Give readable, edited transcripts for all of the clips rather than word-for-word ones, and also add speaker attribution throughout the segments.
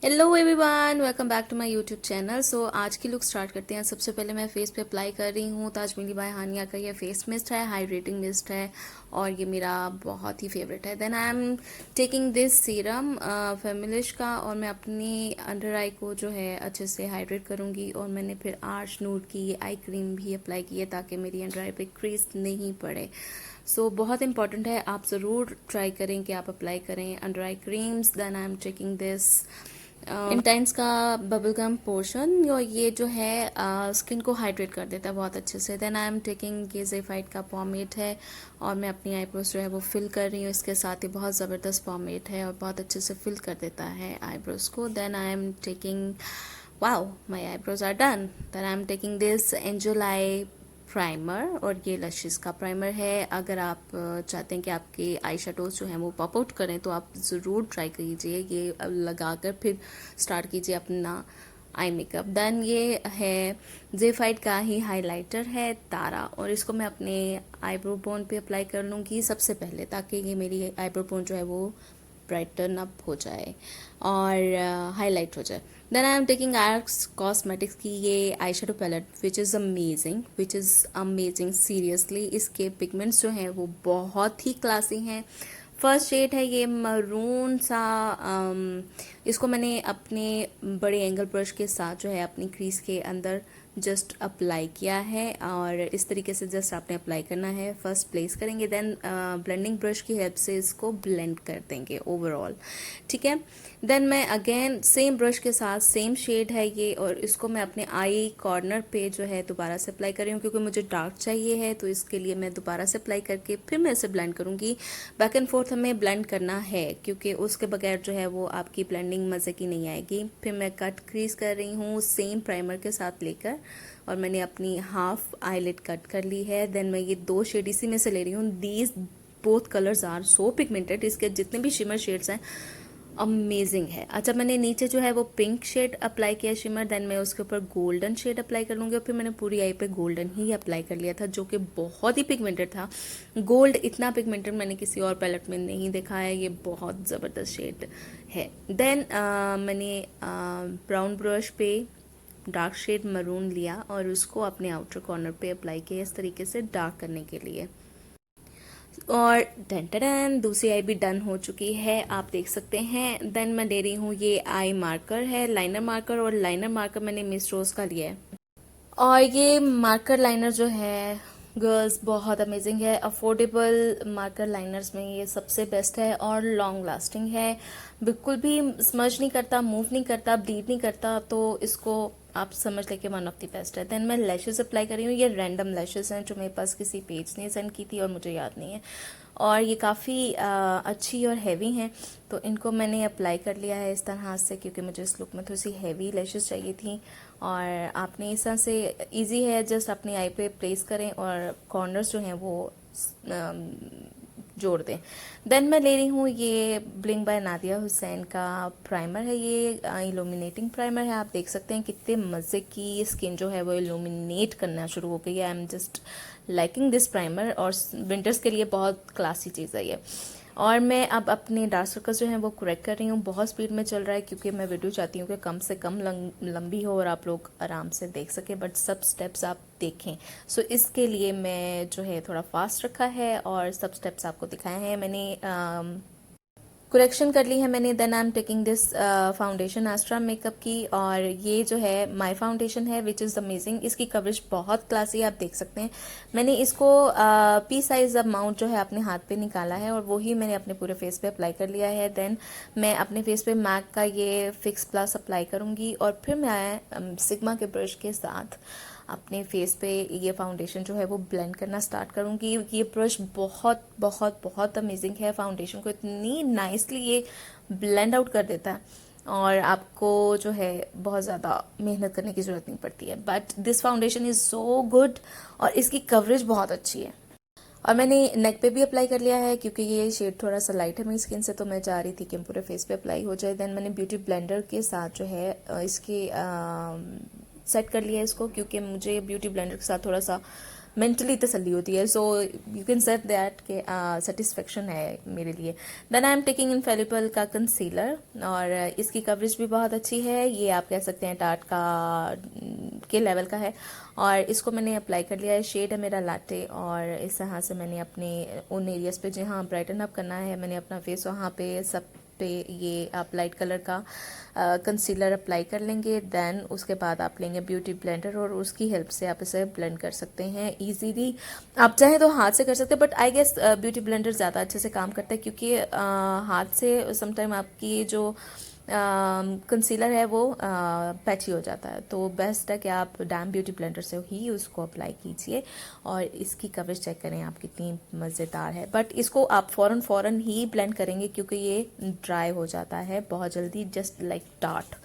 Speaker 1: Hello everyone, welcome back to my YouTube channel. So आज की look start करते हैं। सबसे पहले मैं फेस पे अप्लाई कर रही हूँ ताज मिली बाय हानिया का ये फेस मिस्ट है, हाइड्रेटिंग मिस्ट है और ये मेरा बहुत ही फेवरेट है। Then I am taking this serum फेमिलिश का और मैं अपनी अंडर आई को जो है अच्छे से हाइड्रेट करूँगी। और मैंने फिर आर्च नूड की ये आई क्रीम भी अप्लाई की है ताकि मेरी अंडर आई पे क्रीज नहीं पड़े। बहुत इंपॉर्टेंट है, आप ज़रूर ट्राई करें कि आप अप्लाई करें under eye creams. Then I am taking this intense का बबल गम पोर्शन और ये जो है स्किन को हाइड्रेट कर देता है बहुत अच्छे से। देन आई एम टेकिंग ये जेफाइट का पॉमेट है और मैं अपनी आईब्रोज जो है वो फिल कर रही हूँ इसके साथ। ही बहुत ज़बरदस्त पॉमेट है और बहुत अच्छे से फिल कर देता है आईब्रोज को। Then I am taking wow my eyebrows are done. Then I am taking this angel eye primer और ये लशिस का प्राइमर है। अगर आप चाहते हैं कि आपके आई शेडोज जो हैं वो पॉप आउट करें तो आप ज़रूर ट्राई कीजिए, ये लगाकर फिर स्टार्ट कीजिए अपना आई मेकअप। देन ये है जेफाइट का ही हाइलाइटर है तारा और इसको मैं अपने आईब्रो बोन पे अप्लाई कर लूँगी सबसे पहले ताकि ये मेरी आईब्रो बोन जो है वो ब्राइटन अप हो जाए और हाईलाइट हो जाए। Then I am taking Arcs cosmetics की ये eye shadow palette which is amazing seriously. इसके पिगमेंट्स जो हैं वो बहुत ही क्लासी हैं। फर्स्ट शेड है ये मरून सा। इसको मैंने अपने बड़े एंगल ब्रश के साथ जो है अपनी क्रीज के अंदर जस्ट अप्लाई किया है और इस तरीके से जस्ट आपने अप्लाई करना है। फर्स्ट प्लेस करेंगे, देन ब्लेंडिंग ब्रश की हेल्प से इसको ब्लेंड कर देंगे ओवरऑल, ठीक है। देन मैं अगेन सेम ब्रश के साथ सेम शेड है ये और इसको मैं अपने आई कॉर्नर पे जो है दोबारा से अप्लाई कर रही हूँ क्योंकि मुझे डार्क चाहिए है, तो इसके लिए मैं दोबारा से अप्लाई करके फिर मैं इसे ब्लेंड करूँगी। बैक एंड फोर्थ हमें ब्लेंड करना है क्योंकि उसके बगैर जो है वो आपकी ब्लेंडिंग मज़े की नहीं आएगी। फिर मैं कट क्रीज कर रही हूँ सेम प्राइमर के साथ लेकर और मैंने अपनी हाफ आईलिड कट कर ली है। देन मैं ये दो शेड इसी में से ले रही हूँ। These both colours are so pigmented, इसके जितने भी शिमर शेड्स हैं अमेजिंग है। अच्छा, मैंने नीचे जो है वो पिंक शेड अप्लाई किया शिमर, देन मैं उसके ऊपर गोल्डन शेड अप्लाई कर लूँगी और फिर मैंने पूरी आई पे गोल्डन ही अप्लाई कर लिया था जो कि बहुत ही पिगमेंटेड था। गोल्ड इतना पिगमेंटेड मैंने किसी और पैलेट में नहीं देखा है, ये बहुत ज़बरदस्त शेड है। देन मैंने ब्राउन ब्रश पे डार्क शेड मरून लिया और उसको अपने आउटर कॉर्नर पे अप्लाई किया इस तरीके से डार्क करने के लिए। और डन डन दूसरी आई भी डन हो चुकी है, आप देख सकते हैं। देन मैं ले रही हूँ ये आई मार्कर है, लाइनर मार्कर, और लाइनर मार्कर मैंने मिस रोज का लिया है। और ये मार्कर लाइनर जो है गर्ल्स बहुत अमेजिंग है। अफोर्डेबल मार्कर लाइनर्स में ये सबसे बेस्ट है और लॉन्ग लास्टिंग है, बिल्कुल भी स्मज नहीं करता, मूव नहीं करता, ब्लीड नहीं करता, तो इसको आप समझ लेके वन ऑफ द बेस्ट है। देन मैं लैशेस अप्लाई कर रही हूँ, ये रैंडम लैशेस हैं जो मेरे पास किसी पेज ने सेंड की थी और मुझे याद नहीं है, और ये काफ़ी अच्छी और हैवी हैं, तो इनको मैंने अप्लाई कर लिया है इस तरह से क्योंकि मुझे इस लुक में थोड़ी सी हैवी लैशेस चाहिए थी। और आपने इस तरह से इजी है, जस्ट अपनी आई पे प्लेस करें और कॉर्नर्स जो हैं वो जोड़ दें। देन मैं ले रही हूँ ये ब्लिंग बाय नादिया हुसैन का प्राइमर है, ये इल्यूमिनेटिंग प्राइमर है। आप देख सकते हैं कितने मज़े की स्किन जो है वो इल्यूमिनेट करना शुरू हो गई है। I am just liking this primer और विंटर्स के लिए बहुत क्लासी चीज़ है ये। और मैं अब अपने डार्क सर्कल्स जो हैं वो करेक्ट कर रही हूँ, बहुत स्पीड में चल रहा है क्योंकि मैं वीडियो चाहती हूँ कि कम से कम लंबी हो और आप लोग आराम से देख सकें, बट सब स्टेप्स आप देखें। सो इसके लिए मैं जो है थोड़ा फास्ट रखा है और सब स्टेप्स आपको दिखाए हैं मैंने। करेक्शन कर ली है मैंने। Then I am taking this foundation Astra makeup की और ये जो है माय फाउंडेशन है विच इज़ अमेजिंग। इसकी कवरेज बहुत क्लासी है, आप देख सकते हैं। मैंने इसको पी साइज अमाउंट जो है अपने हाथ पे निकाला है और वही मैंने अपने पूरे फेस पे अप्लाई कर लिया है। देन मैं अपने फेस पे मैक का ये फिक्स प्लस अप्लाई करूँगी और फिर मैं सिग्मा के ब्रश के साथ अपने फेस पे ये फाउंडेशन जो है वो ब्लेंड करना स्टार्ट करूँगी। ये ब्रश बहुत बहुत बहुत अमेजिंग है, फाउंडेशन को इतनी नाइसली ये ब्लेंड आउट कर देता है और आपको जो है बहुत ज़्यादा मेहनत करने की ज़रूरत नहीं पड़ती है। But this foundation is so good और इसकी कवरेज बहुत अच्छी है। और मैंने नेक पे भी अप्लाई कर लिया है क्योंकि ये शेड थोड़ा सा लाइट है मेरी स्किन से, तो मैं चाह रही थी कि पूरे फेस पे अप्लाई हो जाए। देन मैंने ब्यूटी ब्लेंडर के साथ जो है इसकी सेट कर लिया इसको क्योंकि मुझे ब्यूटी ब्लेंडर के साथ थोड़ा सा मेंटली तसल्ली होती है। So you can set that के सेटिस्फेक्शन है मेरे लिए। Then I am taking infallible का कंसीलर, और इसकी कवरेज भी बहुत अच्छी है, ये आप कह सकते हैं टार्ट का के लेवल का है। और इसको मैंने अप्लाई कर लिया है, शेड है मेरा लाटे, और इस तरह से मैंने अपने उन एरियाज़ पे जहाँ ब्राइटन अप करना है मैंने अपना फेस वहाँ पे सब पे ये आप लाइट कलर का कंसीलर अप्लाई कर लेंगे। देन उसके बाद आप लेंगे ब्यूटी ब्लेंडर, और उसकी हेल्प से आप इसे ब्लेंड कर सकते हैं इजीली। आप चाहें तो हाथ से कर सकते हैं, but I guess beauty blender ज़्यादा अच्छे से काम करता है, क्योंकि हाथ से समटाइम आपकी जो कंसीलर है वो पैची हो जाता है। तो बेस्ट है कि आप डैम ब्यूटी ब्लेंडर से ही उसको अप्लाई कीजिए, और इसकी कवरेज चेक करें आप कितनी मज़ेदार है। बट इसको आप फ़ौरन ही ब्लेंड करेंगे, क्योंकि ये ड्राई हो जाता है बहुत जल्दी, जस्ट लाइक डार्ट।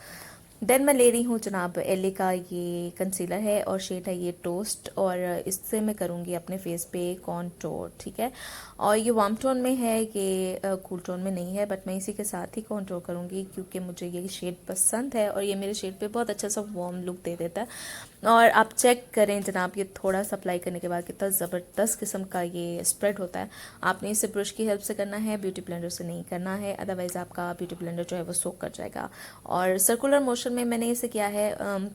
Speaker 1: देन मैं ले रही हूँ जनाब एले का ये कंसीलर है, और शेड है ये टोस्ट, और इससे मैं करूँगी अपने फेस पे कॉन्टोर, ठीक है। और ये वार्म टोन में है, ये कूल टोन में नहीं है, बट मैं इसी के साथ ही कॉन्टोर करूँगी, क्योंकि मुझे ये शेड पसंद है, और ये मेरे शेड पे बहुत अच्छा सा वार्म लुक दे देता है। और आप चेक करें जनाब, ये थोड़ा सा अप्लाई करने के बाद कितना ज़बरदस्त किस्म का ये स्प्रेड होता है। आपने इसे ब्रश की हेल्प से करना है, ब्यूटी ब्लेंडर से नहीं करना है, अदरवाइज़ आपका ब्यूटी ब्लेंडर जो है वो सोक कर जाएगा। और सर्कुलर मोशन में मैंने इसे किया है,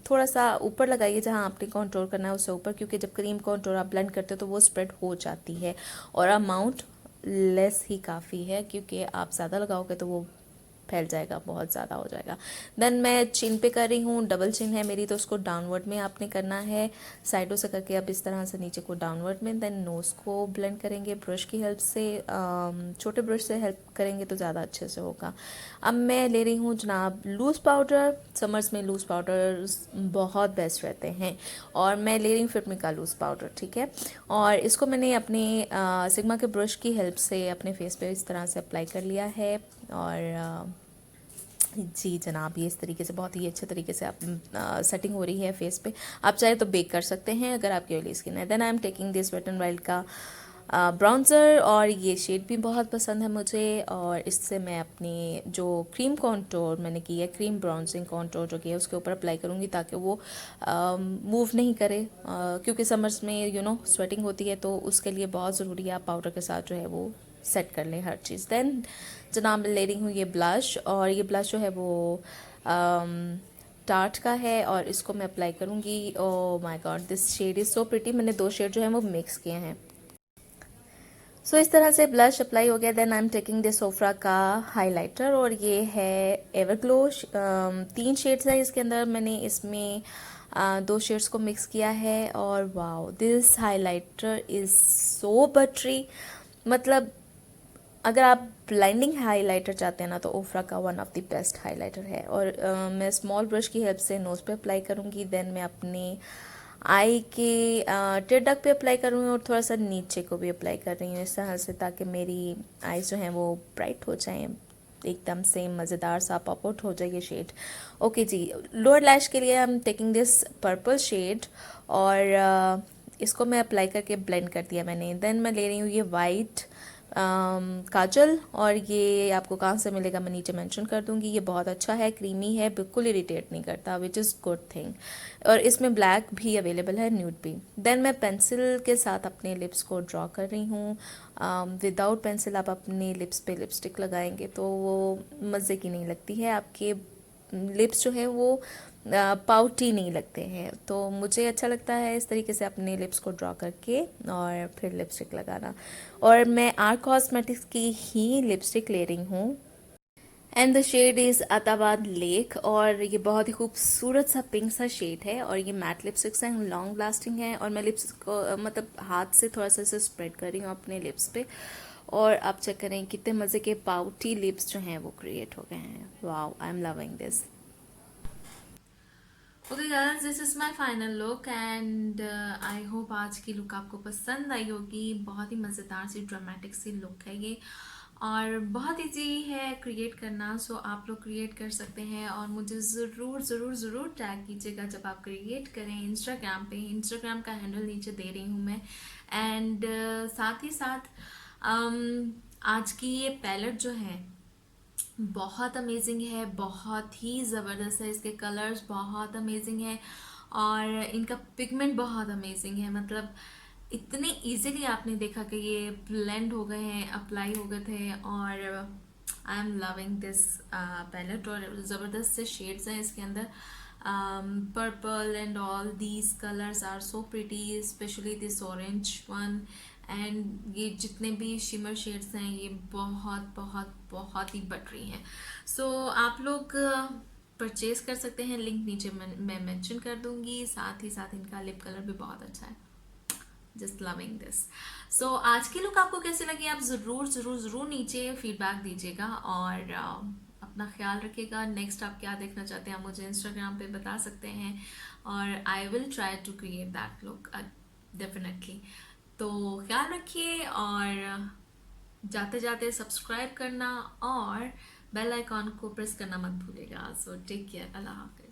Speaker 1: थोड़ा सा ऊपर लगाइए जहाँ आपने कॉन्टोर करना है उससे ऊपर, क्योंकि जब क्रीम कॉन्टोर आप ब्लेंड करते हो तो वो स्प्रेड हो जाती है, और अमाउंट लेस ही काफ़ी है, क्योंकि आप ज़्यादा लगाओगे तो वो फैल जाएगा, बहुत ज़्यादा हो जाएगा। देन मैं चिन पे कर रही हूँ, डबल चिन है मेरी, तो उसको डाउनवर्ड में आपने करना है, साइडों से करके अब इस तरह से नीचे को डाउनवर्ड में। देन नोज़ को ब्लेंड करेंगे ब्रश की हेल्प से, छोटे ब्रश से हेल्प करेंगे तो ज़्यादा अच्छे से होगा। अब मैं ले रही हूँ जनाब लूज़ पाउडर, समर्स में लूज़ पाउडर बहुत बेस्ट रहते हैं, और मैं ले रही हूँ फिटमी का लूज़ पाउडर, ठीक है। और इसको मैंने अपने सिग्मा के ब्रश की हेल्प से अपने फेस पे इस तरह से अप्लाई कर लिया है, और जी जनाब ये इस तरीके से बहुत ही अच्छे तरीके से आप सेटिंग हो रही है फेस पे। आप चाहे तो बेक कर सकते हैं अगर आपकी ऑयली स्किन है। Then I am taking this Wet and Wild का ब्राउन्ज़र, और ये शेड भी बहुत पसंद है मुझे, और इससे मैं अपनी जो क्रीम कॉन्टोर मैंने की है, क्रीम ब्राउन्जिंग कॉन्टोर जो की है उसके ऊपर अप्लाई करूँगी, ताकि वो मूव नहीं करे, क्योंकि समर्स में स्वेटिंग होती है, तो उसके लिए बहुत ज़रूरी है आप पाउडर के साथ जो है वो सेट कर लें हर चीज़। देन जनाब मैं ले रही हूँ ये ब्लश, और ये ब्लश जो है वो टार्ट का है, और इसको मैं अप्लाई करूँगी। Oh my God this shade is so pretty, मैंने दो शेड जो है वो मिक्स किए हैं। सो इस तरह से ब्लश अप्लाई हो गया। Then I am taking this सोफ्रा का हाइलाइटर, और ये है एवरग्लो, 3 शेड्स है इसके अंदर, मैंने इसमें 2 शेड्स को मिक्स किया है, और wow this highlighter is so buttery. मतलब अगर आप ब्लाइंडिंग हाइलाइटर चाहते हैं ना, तो ओफ्रा का one of the best highlighter है। और मैं स्मॉल ब्रश की हेल्प से नोज़ पे अप्लाई करूँगी, देन मैं अपने आई के टेयर डक पे अप्लाई करूँगी, और थोड़ा सा नीचे को भी अप्लाई कर रही हूँ इस तरह से, ताकि मेरी आईज जो हैं वो ब्राइट हो जाएं, एकदम से मज़ेदार सा पॉप आउट हो जाए ये शेड। ओके जी, लोअर लैश के लिए I am taking this purple shade, और इसको मैं अप्लाई करके ब्लेंड कर दिया मैंने। देन मैं ले रही हूँ ये वाइट काजल, और ये आपको कहाँ से मिलेगा मैं नीचे मेंशन कर दूंगी। ये बहुत अच्छा है, क्रीमी है, बिल्कुल इरिटेट नहीं करता, विच इज़ गुड थिंग। और इसमें ब्लैक भी अवेलेबल है, न्यूड भी। देन मैं पेंसिल के साथ अपने लिप्स को ड्रॉ कर रही हूँ। विदाउट पेंसिल आप अपने लिप्स पे लिपस्टिक लगाएंगे तो वो मज़े की नहीं लगती है, आपके लिप्स जो है वो पाउटी नहीं लगते हैं। तो मुझे अच्छा लगता है इस तरीके से अपने लिप्स को ड्रॉ करके और फिर लिपस्टिक लगाना। और मैं आर कॉस्मेटिक्स की ही लिपस्टिक ले रही हूँ, and the shade is Attabad lake, और ये बहुत ही खूबसूरत सा पिंक सा शेड है, और ये मैट लिपस्टिक्स हैं, लॉन्ग लास्टिंग है। और मैं लिप्स को मतलब हाथ से थोड़ा सा इसे स्प्रेड कर रही हूँ अपने लिप्स पे, और आप चेक करें कितने मज़े के पाउटी लिप्स जो हैं वो क्रिएट हो गए हैं। Wow I am loving this. Okay girls, this is my final look, and I hope आज की लुक आपको पसंद आई होगी। बहुत ही मज़ेदार सी ड्रामेटिक सी लुक है ये, और बहुत ईजी है क्रिएट करना, सो आप लोग क्रिएट कर सकते हैं। और मुझे ज़रूर ज़रूर ज़रूर टैग कीजिएगा जब आप क्रिएट करें इंस्टाग्राम पे। इंस्टाग्राम का हैंडल नीचे दे रही हूँ मैं। एंड साथ ही साथ आज की ये पैलेट जो है बहुत अमेजिंग है, बहुत ही ज़बरदस्त है, इसके कलर्स बहुत अमेजिंग है, और इनका पिगमेंट बहुत अमेजिंग है। मतलब
Speaker 2: इतने इजीली आपने देखा कि ये ब्लेंड हो गए हैं, अप्लाई हो गए थे। और I am loving this palette. और ज़बरदस्त से शेड्स हैं इसके अंदर, purple and all these colours are so pretty, especially this orange one. And ये जितने भी शिमर शेड्स हैं ये बहुत बहुत बहुत ही बटरी हैं। सो आप लोग परचेज कर सकते हैं, लिंक नीचे मैं मेंशन कर दूंगी। साथ ही साथ इनका लिप कलर भी बहुत अच्छा है, जस्ट लविंग दिस। सो आज की लुक आपको कैसी लगी, आप ज़रूर ज़रूर ज़रूर नीचे फीडबैक दीजिएगा। और अपना ख्याल रखिएगा। नेक्स्ट आप क्या देखना चाहते हैं आप मुझे इंस्टाग्राम पे बता सकते हैं, और I will try to create that look definitely. तो ख्याल रखिए, और जाते जाते सब्सक्राइब करना और बेल आइकॉन को प्रेस करना मत भूलिएगा। सो टेक केयर, अल्लाह हाफिज।